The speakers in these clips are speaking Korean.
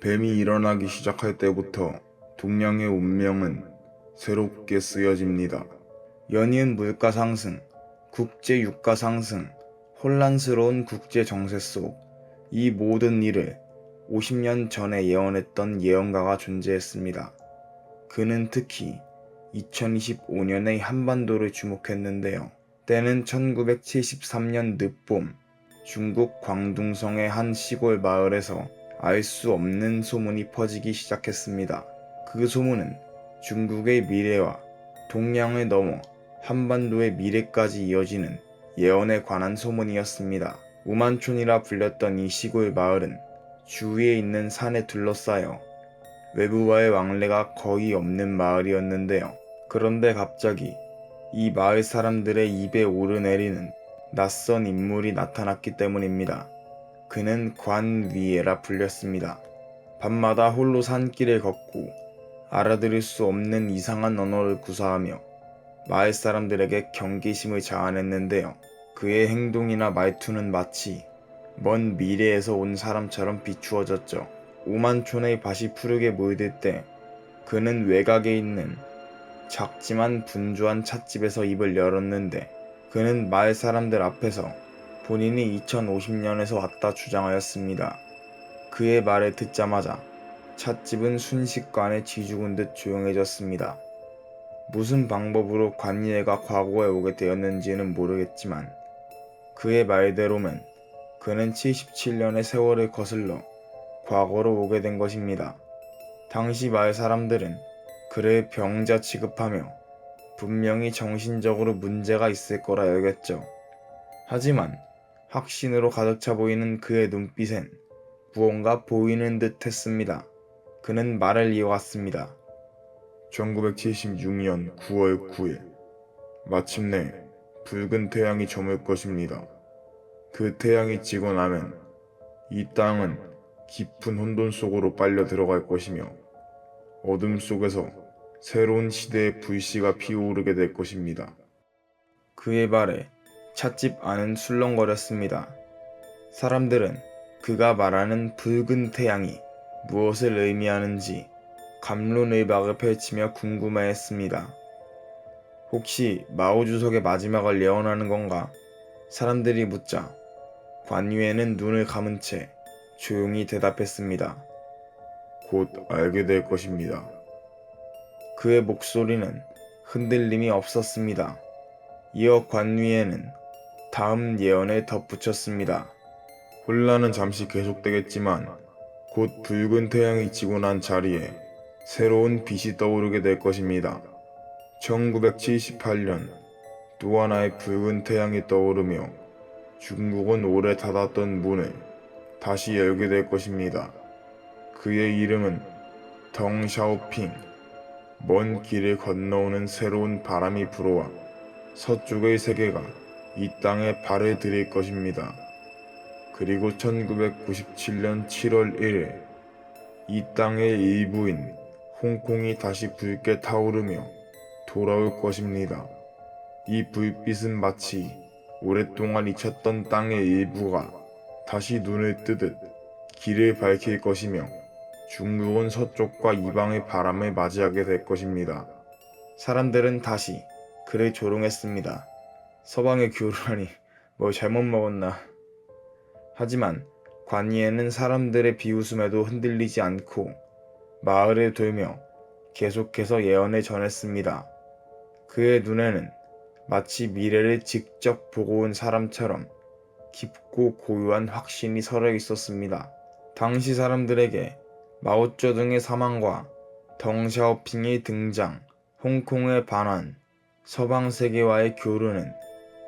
뱀이 일어나기 시작할 때부터 동양의 운명은 새롭게 쓰여집니다. 연이은 물가 상승, 국제 유가 상승, 혼란스러운 국제 정세 속 이 모든 일을 50년 전에 예언했던 예언가가 존재했습니다. 그는 특히 2025년의 한반도를 주목했는데요. 때는 1973년 늦봄, 중국 광둥성의 한 시골 마을에서 알 수 없는 소문이 퍼지기 시작했습니다. 그 소문은 중국의 미래와 동양을 넘어 한반도의 미래까지 이어지는 예언에 관한 소문이었습니다. 우만촌이라 불렸던 이 시골 마을은 주위에 있는 산에 둘러싸여 외부와의 왕래가 거의 없는 마을이었는데요. 그런데 갑자기 이 마을 사람들의 입에 오르내리는 낯선 인물이 나타났기 때문입니다. 그는 관위에라 불렸습니다. 밤마다 홀로 산길을 걷고 알아들을 수 없는 이상한 언어를 구사하며 마을 사람들에게 경계심을 자아냈는데요. 그의 행동이나 말투는 마치 먼 미래에서 온 사람처럼 비추어졌죠. 오만촌의 밭이 푸르게 물들 때 그는 외곽에 있는 작지만 분주한 찻집에서 입을 열었는데 그는 마을 사람들 앞에서 본인이 2050년에서 왔다 주장하였습니다. 그의 말을 듣자마자 찻집은 순식간에 쥐죽은 듯 조용해졌습니다. 무슨 방법으로 관예가 과거에 오게 되었는지는 모르겠지만 그의 말대로면 그는 77년의 세월을 거슬러 과거로 오게 된 것입니다. 당시 마을 사람들은 그를 병자 취급하며 분명히 정신적으로 문제가 있을 거라 여겼죠. 하지만 확신으로 가득 차 보이는 그의 눈빛엔 무언가 보이는 듯 했습니다. 그는 말을 이어갔습니다. 1976년 9월 9일 마침내 붉은 태양이 저물 것입니다. 그 태양이 지고 나면 이 땅은 깊은 혼돈 속으로 빨려 들어갈 것이며 어둠 속에서 새로운 시대의 불씨가 피어오르게 될 것입니다. 그의 말에 찻집 안은 술렁거렸습니다. 사람들은 그가 말하는 붉은 태양이 무엇을 의미하는지 갑론을박을 펼치며 궁금해했습니다. 혹시 마오 주석의 마지막을 예언하는 건가? 사람들이 묻자 관유에는 눈을 감은 채 조용히 대답했습니다. 곧 알게 될 것입니다. 그의 목소리는 흔들림이 없었습니다. 이어 관위에는 다음 예언을 덧붙였습니다. 혼란은 잠시 계속되겠지만 곧 붉은 태양이 지고 난 자리에 새로운 빛이 떠오르게 될 것입니다. 1978년 또 하나의 붉은 태양이 떠오르며 중국은 오래 닫았던 문을 다시 열게 될 것입니다. 그의 이름은 덩샤오핑. 먼 길을 건너오는 새로운 바람이 불어와 서쪽의 세계가 이 땅에 발을 들일 것입니다. 그리고 1997년 7월 1일 이 땅의 일부인 홍콩이 다시 붉게 타오르며 돌아올 것입니다. 이 불빛은 마치 오랫동안 잊혔던 땅의 일부가 다시 눈을 뜨듯 길을 밝힐 것이며 중국은 서쪽과 이방의 바람을 맞이하게 될 것입니다. 사람들은 다시 그를 조롱했습니다. 서방의 교류라니 뭘 잘못 먹었나. 하지만 관이에는 사람들의 비웃음에도 흔들리지 않고 마을을 돌며 계속해서 예언을 전했습니다. 그의 눈에는 마치 미래를 직접 보고 온 사람처럼 깊고 고유한 확신이 서려 있었습니다. 당시 사람들에게 마오쩌둥의 사망과 덩샤오핑의 등장, 홍콩의 반환, 서방 세계와의 교류는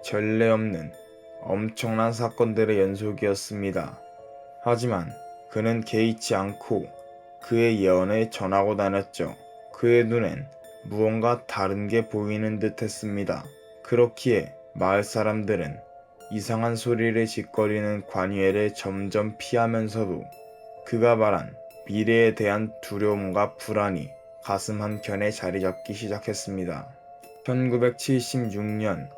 전례 없는 엄청난 사건들의 연속이었습니다. 하지만 그는 개의치 않고 그의 예언을 전하고 다녔죠. 그의 눈엔 무언가 다른 게 보이는 듯 했습니다. 그렇기에 마을 사람들은 이상한 소리를 짓거리는 관유에를 점점 피하면서도 그가 말한 미래에 대한 두려움과 불안이 가슴 한켠에 자리 잡기 시작했습니다. 1976년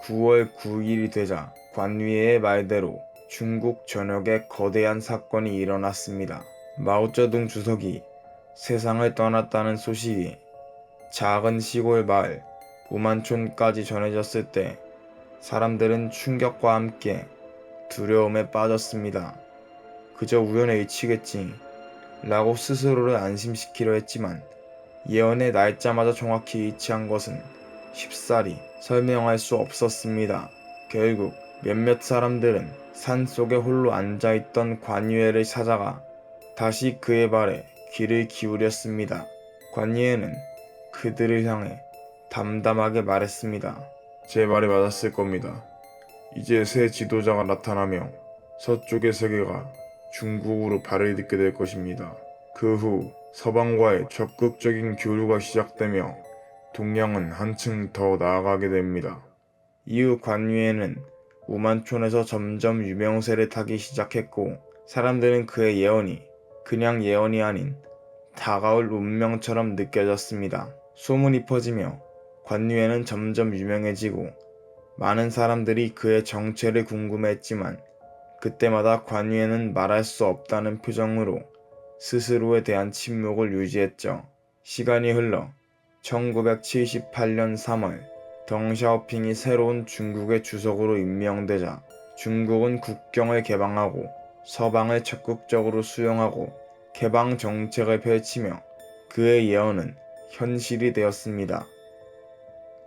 9월 9일이 되자 관위의 말대로 중국 전역에 거대한 사건이 일어났습니다. 마오쩌둥 주석이 세상을 떠났다는 소식이 작은 시골 마을 우만촌까지 전해졌을 때 사람들은 충격과 함께 두려움에 빠졌습니다. 그저 우연의 일치겠지 라고 스스로를 안심시키려 했지만 예언의 날짜마저 정확히 일치한 것은 쉽사리 설명할 수 없었습니다. 결국 몇몇 사람들은 산속에 홀로 앉아있던 관유에를 찾아가 다시 그의 말에 귀를 기울였습니다. 관유에는 그들을 향해 담담하게 말했습니다. 제 말이 맞았을 겁니다. 이제 새 지도자가 나타나며 서쪽의 세계가 중국으로 발을 딛게 될 것입니다. 그 후 서방과의 적극적인 교류가 시작되며 동양은 한층 더 나아가게 됩니다. 이후 관유에는 우만촌에서 점점 유명세를 타기 시작했고 사람들은 그의 예언이 그냥 예언이 아닌 다가올 운명처럼 느껴졌습니다. 소문이 퍼지며 관유에는 점점 유명해지고 많은 사람들이 그의 정체를 궁금해했지만 그때마다 관유에는 말할 수 없다는 표정으로 스스로에 대한 침묵을 유지했죠. 시간이 흘러 1978년 3월 덩샤오핑이 새로운 중국의 주석으로 임명되자 중국은 국경을 개방하고 서방을 적극적으로 수용하고 개방 정책을 펼치며 그의 예언은 현실이 되었습니다.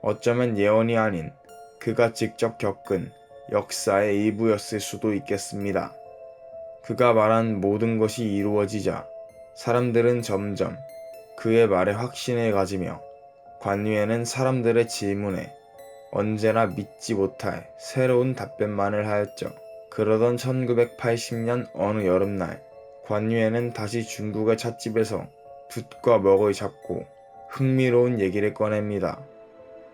어쩌면 예언이 아닌 그가 직접 겪은 역사의 일부였을 수도 있겠습니다. 그가 말한 모든 것이 이루어지자 사람들은 점점 그의 말에 확신을 가지며 관유에는 사람들의 질문에 언제나 믿지 못할 새로운 답변만을 하였죠. 그러던 1980년 어느 여름날 관유에는 다시 중국의 찻집에서 둣과 먹을 잡고 흥미로운 얘기를 꺼냅니다.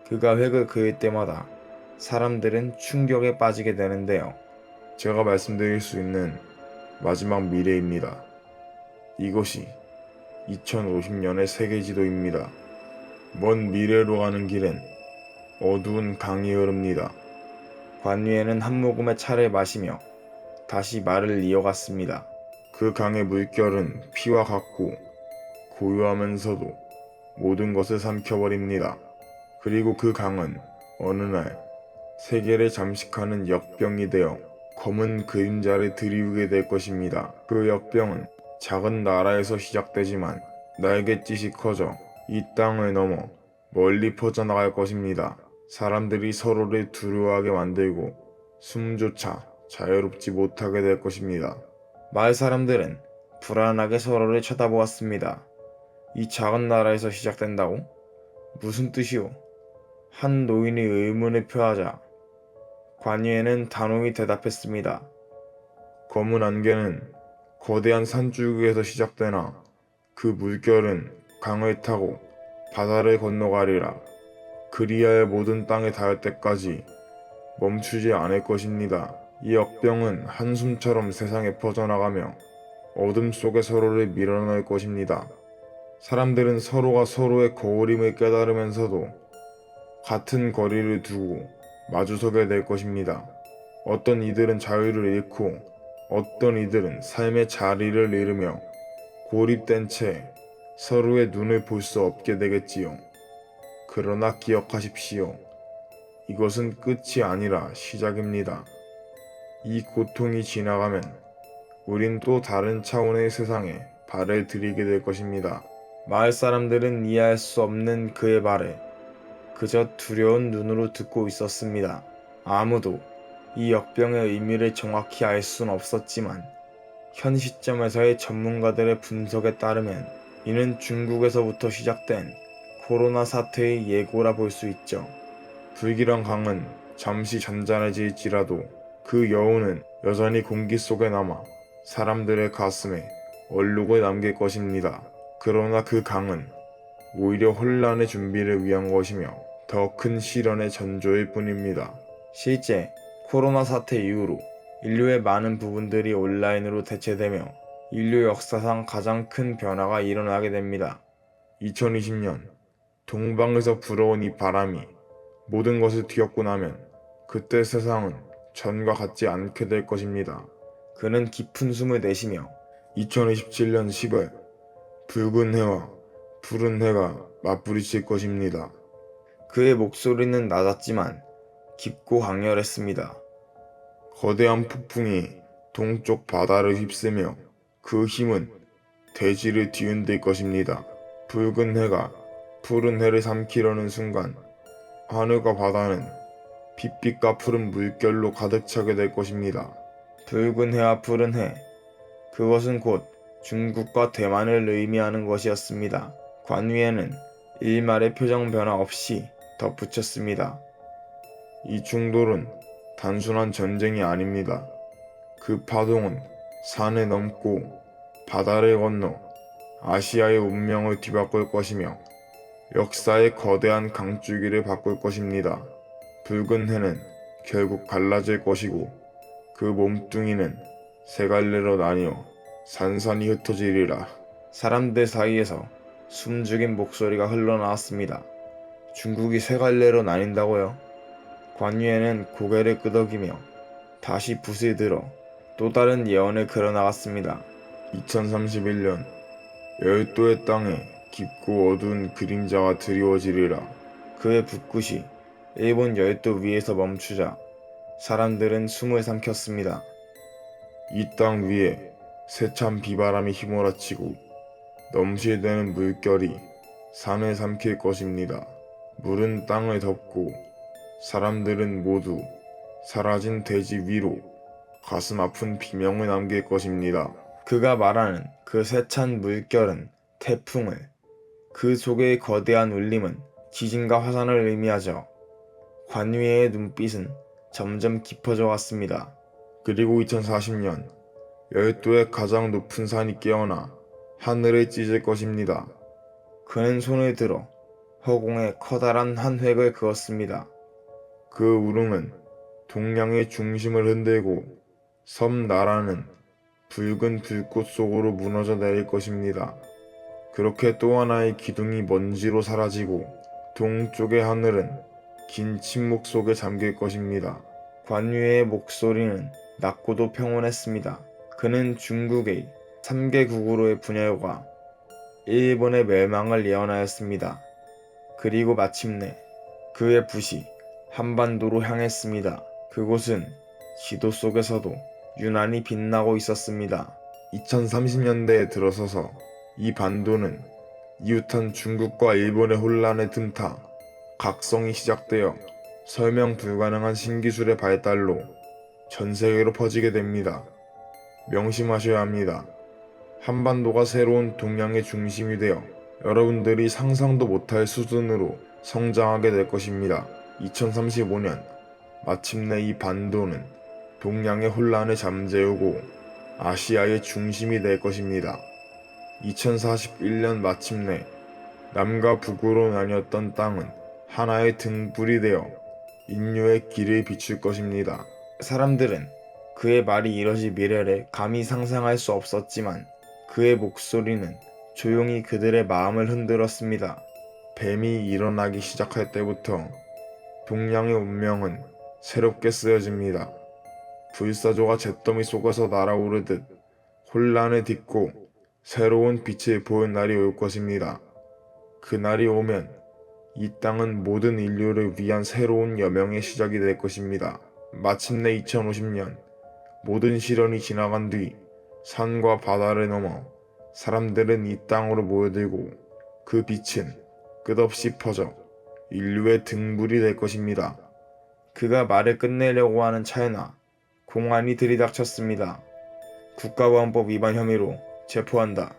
그가 획을 그을 때마다 사람들은 충격에 빠지게 되는데요. 제가 말씀드릴 수 있는 마지막 미래입니다. 이것이 2050년의 세계지도입니다. 먼 미래로 가는 길엔 어두운 강이 흐릅니다. 관유에는 한 모금의 차를 마시며 다시 말을 이어갔습니다. 그 강의 물결은 피와 같고 고요하면서도 모든 것을 삼켜버립니다. 그리고 그 강은 어느 날 세계를 잠식하는 역병이 되어 검은 그림자를 들이우게 될 것입니다. 그 역병은 작은 나라에서 시작되지만 날갯짓이 커져 이 땅을 넘어 멀리 퍼져나갈 것입니다. 사람들이 서로를 두려워하게 만들고 숨조차 자유롭지 못하게 될 것입니다. 마을 사람들은 불안하게 서로를 쳐다보았습니다. 이 작은 나라에서 시작된다고? 무슨 뜻이오? 한 노인이 의문을 표하자 관유에는 단호히 대답했습니다. 검은 안개는 거대한 산줄기에서 시작되나 그 물결은 강을 타고 바다를 건너가리라. 그리하여 모든 땅에 닿을 때까지 멈추지 않을 것입니다. 이 역병은 한숨처럼 세상에 퍼져나가며 어둠 속에 서로를 밀어넣을 것입니다. 사람들은 서로가 서로의 거울임을 깨달으면서도 같은 거리를 두고 마주서게 될 것입니다. 어떤 이들은 자유를 잃고 어떤 이들은 삶의 자리를 잃으며 고립된 채 서로의 눈을 볼 수 없게 되겠지요. 그러나 기억하십시오. 이것은 끝이 아니라 시작입니다. 이 고통이 지나가면 우린 또 다른 차원의 세상에 발을 들이게 될 것입니다. 마을 사람들은 이해할 수 없는 그의 말을 그저 두려운 눈으로 듣고 있었습니다. 아무도 이 역병의 의미를 정확히 알 수는 없었지만 현 시점에서의 전문가들의 분석에 따르면 이는 중국에서부터 시작된 코로나 사태의 예고라 볼 수 있죠. 불길한 강은 잠시 잔잔해질지라도 그 여운은 여전히 공기 속에 남아 사람들의 가슴에 얼룩을 남길 것입니다. 그러나 그 강은 오히려 혼란의 준비를 위한 것이며 더 큰 시련의 전조일 뿐입니다. 실제 코로나 사태 이후로 인류의 많은 부분들이 온라인으로 대체되며 인류 역사상 가장 큰 변화가 일어나게 됩니다. 2020년 동방에서 불어온 이 바람이 모든 것을 뒤엎고 나면 그때 세상은 전과 같지 않게 될 것입니다. 그는 깊은 숨을 내쉬며 2027년 10월 붉은 해와 푸른 해가 맞부딪힐 것입니다. 그의 목소리는 낮았지만 깊고 강렬했습니다. 거대한 폭풍이 동쪽 바다를 휩쓰며 그 힘은 대지를 뒤흔들 것입니다. 붉은 해가 푸른 해를 삼키려는 순간 하늘과 바다는 핏빛과 푸른 물결로 가득 차게 될 것입니다. 붉은 해와 푸른 해, 그것은 곧 중국과 대만을 의미하는 것이었습니다. 관 위에는 일말의 표정 변화 없이 덧붙였습니다. 이 충돌은 단순한 전쟁이 아닙니다. 그 파동은 산을 넘고 바다를 건너 아시아의 운명을 뒤바꿀 것이며 역사의 거대한 강줄기를 바꿀 것입니다. 붉은 해는 결국 갈라질 것이고 그 몸뚱이는 세 갈래로 나뉘어 산산이 흩어지리라. 사람들 사이에서 숨죽인 목소리가 흘러나왔습니다. 중국이 세 갈래로 나뉜다고요? 관 위에는 고개를 끄덕이며 다시 붓을 들어 또 다른 예언을 그려나갔습니다. 2031년 열도의 땅에 깊고 어두운 그림자가 드리워지리라. 그의 붓끝이 일본 열도 위에서 멈추자 사람들은 숨을 삼켰습니다. 이 땅 위에 세찬 비바람이 휘몰아치고 넘실대는 물결이 산을 삼킬 것입니다. 물은 땅을 덮고 사람들은 모두 사라진 대지 위로 가슴 아픈 비명을 남길 것입니다. 그가 말하는 그 세찬 물결은 태풍을, 그 속의 거대한 울림은 지진과 화산을 의미하죠. 관 위의 눈빛은 점점 깊어져 왔습니다. 그리고 2040년 열도의 가장 높은 산이 깨어나 하늘을 찢을 것입니다. 그는 손을 들어 허공에 커다란 한 획을 그었습니다. 그 울음은 동양의 중심을 흔들고 섬 나라는 붉은 불꽃 속으로 무너져 내릴 것입니다. 그렇게 또 하나의 기둥이 먼지로 사라지고 동쪽의 하늘은 긴 침묵 속에 잠길 것입니다. 관 위의 목소리는 낮고도 평온했습니다. 그는 중국의 3개 국으로의 분열과 일본의 멸망을 예언하였습니다. 그리고 마침내 그의 붓이 한반도로 향했습니다. 그곳은 지도 속에서도 유난히 빛나고 있었습니다. 2030년대에 들어서서 이 반도는 이웃한 중국과 일본의 혼란에 틈타 각성이 시작되어 설명 불가능한 신기술의 발달로 전 세계로 퍼지게 됩니다. 명심하셔야 합니다. 한반도가 새로운 동양의 중심이 되어 여러분들이 상상도 못할 수준으로 성장하게 될 것입니다. 2035년 마침내 이 반도는 동양의 혼란을 잠재우고 아시아의 중심이 될 것입니다. 2041년 마침내 남과 북으로 나뉘었던 땅은 하나의 등불이 되어 인류의 길을 비출 것입니다. 사람들은 그의 말이 이뤄질 미래를 감히 상상할 수 없었지만 그의 목소리는 조용히 그들의 마음을 흔들었습니다. 뱀이 일어나기 시작할 때부터 동양의 운명은 새롭게 쓰여집니다. 불사조가 잿더미 속에서 날아오르듯 혼란을 딛고 새로운 빛을 보는 날이 올 것입니다. 그 날이 오면 이 땅은 모든 인류를 위한 새로운 여명의 시작이 될 것입니다. 마침내 2050년 모든 시련이 지나간 뒤 산과 바다를 넘어 사람들은 이 땅으로 모여들고 그 빛은 끝없이 퍼져 인류의 등불이 될 것입니다. 그가 말을 끝내려고 하는 찰나 공안이 들이닥쳤습니다. 국가보안법 위반 혐의로 체포한다.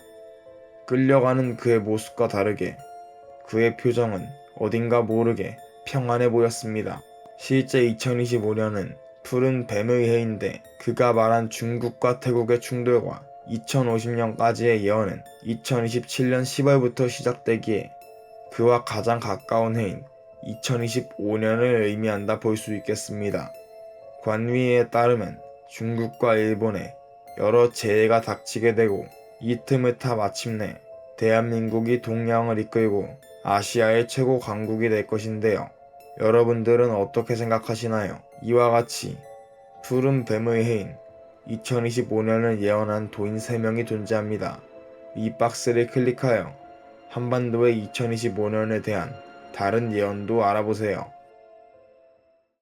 끌려가는 그의 모습과 다르게 그의 표정은 어딘가 모르게 평안해 보였습니다. 실제 2025년은 푸른 뱀의 해인데 그가 말한 중국과 태국의 충돌과 2050년까지의 예언은 2027년 10월부터 시작되기에 그와 가장 가까운 해인 2025년을 의미한다 볼 수 있겠습니다. 관위에 따르면 중국과 일본에 여러 재해가 닥치게 되고 이 틈을 타 마침내 대한민국이 동양을 이끌고 아시아의 최고 강국이 될 것인데요. 여러분들은 어떻게 생각하시나요? 이와 같이 푸른 뱀의 해인 2025년을 예언한 도인 3명이 존재합니다. 이 박스를 클릭하여 한반도의 2025년에 대한 다른 예언도 알아보세요.